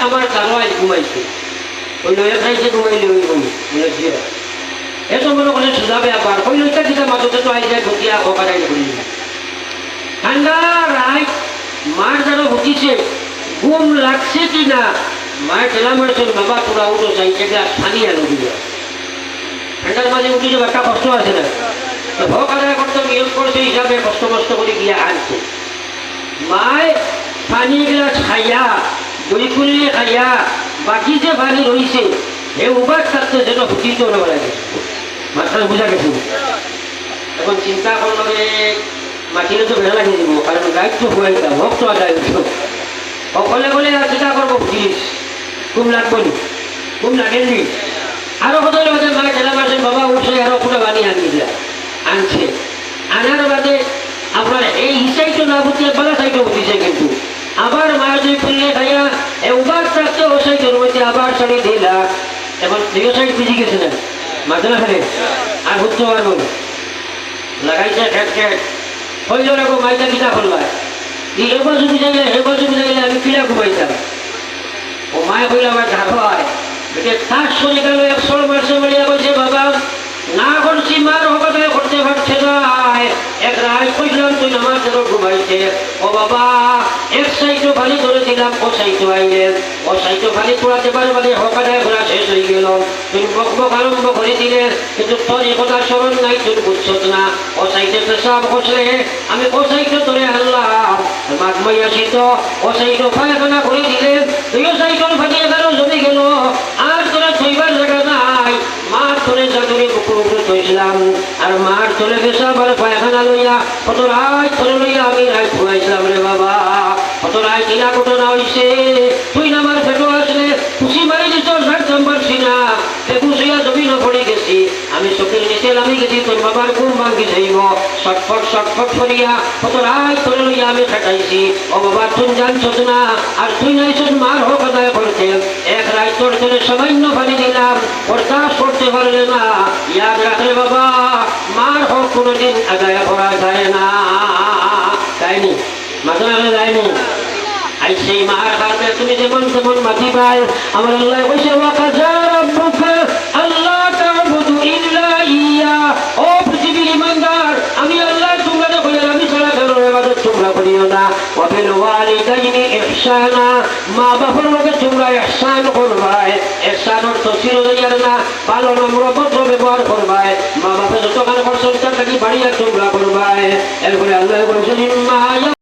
আমার জানোয়াই ঘুমাইছে ওই লয়ে খাইছে ঘুমাইলে ওই ঘুমি এসব মনে করে সুজাবে আবার ওই লইটা দিতে মাঝে তো আই যায় ঘটিয়া হকারাই ঘুরি ঠান্ডা রাত মার যেন ঘটিছে ঘুম লাগছে কি না মায়ের ঠেলা মারছেন বাবা তোরা উঠো চাইছে পানি আলো দিবে ঠান্ডার মাঝে উঠে যাবে একটা কষ্ট আছে না হকারাই করতে নিয়োগ করছে হিসাবে কষ্ট কষ্ট করে গিয়ে আনছে মায় পানি গ্লাস খাইয়া দই কুলিয়ে খাইয়া বাকি যে পানি রয়েছে এই উবার থাকতে যেন হুটিতে নেওয়া লাগে মাথায় বোঝা গেছে এখন চিন্তা করলে মাটিরে তো বেড়া লাগিয়ে দিব কারণ গাইড তো হয়ে দিতাম ভক্ত আদায় সকলে বলে আর চিন্তা করবো জিনিস খুব লাগবো নি খুব লাগেননি আরো কত বাদে মায়ের ঠেলা মারছেন বাবা উঠছে আরো পুরো বানি আনিয়ে আনছে আনার বাদে আপনার এই হিসাইটো না বুঝিয়ে বলা সাইটো বুঝিছে কিন্তু আবার মায়ের দুই ফুললে খাইয়া উবার থাকতে ও সাইটোর মধ্যে আবার শাড়ি দিলা এখন দুই সাইড বুঝি গেছে না মাঝে না ফেলে আর বুঝতে পারবো লাগাইছে খেট খেট হইল রাখো মাইটা কিনা করবা এবার যদি যাইলে আমি কিনা ঘুমাইতাম ও মায় হইল আমার ঝাড় হয় তার শরীর গেল 100 মাসে বলিয়া বলছে বাবা না করছি মার হকাতায় করতে পারছে না এক রায় কইলাম তুই নামাজ ধরো ঘুমাইছে ও বাবা এক সাইডও খালি ধরে দিলাম ও সাইডও আইলেন ও সাইডও খালি পোড়াতে পারে মানে হকাতায় ঘোরা শেষ হয়ে গেল তুই বকবক আরম্ভ করে দিলেন কিন্তু তোর এ কথা স্মরণ নাই তুই বুঝছ না ও সাইডে পেশাব বসলে আমি ও সাইডে ধরে আনলাম মাঘমাই আসি তো ও সাইডও পায়খানা করে দিলেন তুইও সাইডও ফাটিয়ে গেল জমে গেল আর তোরা ছইবার জায়গা নাই মার ধরে জাদুরে বুকুর উপরে থইছিলাম আর মার চলে গেছে আবার পায়খানা লইয়া কত রাত ধরে লইয়া আমি রাত ঘুমাইছিলাম রে বাবা কত রাত কিনা ঘটনা হইছে তুই না আমার ফেটো আসলে খুশি মারি দিছ সারতাম পারছি না বেগুছিয়া জমিন পড়ে গেছি আমি চোখের নিচে নামি গেছি তোর বাবার ঘুম ভাঙ্গি যাইব শটফট করিয়া কত রাত ধরে লইয়া আমি খাটাইছি ও বাবা তুই জানছ না আর তুই নাইছ মার হোক আদায় করতে এক রাত তোর ধরে সামান্য পানি দিলাম ওর কাজ করতে পারলে না ইয়াদ রাখলে বাবা মার হোক কোনোদিন আদায় করা যায় না তাইনি মাঝে মাঝে যায়নি আর সেই মার কারণে তুমি যেমন তেমন মাটি পাই আমার আল্লাহ কইছে ওয়াকাজা রাব্বুকা আল্লাহ তা'বুদু ইল্লা ইয়া ও পৃথিবীর ইমানদার আমি আল্লাহ তোমরা কইরা আমি ছাড়া কারো ইবাদত তোমরা করিও না ওয়া বিল ওয়ালিদাইনি ইহসানা মা বাবার লগে তোমরা ইহসান করবাই ইহসান অর্থ চিরদিনের না ভালো নম্র ভদ্র ব্যবহার করবাই মা বাবা যত কাজ করছো তার থেকে বাড়িয়া তোমরা করবাই এরপরে আল্লাহ বলেছেন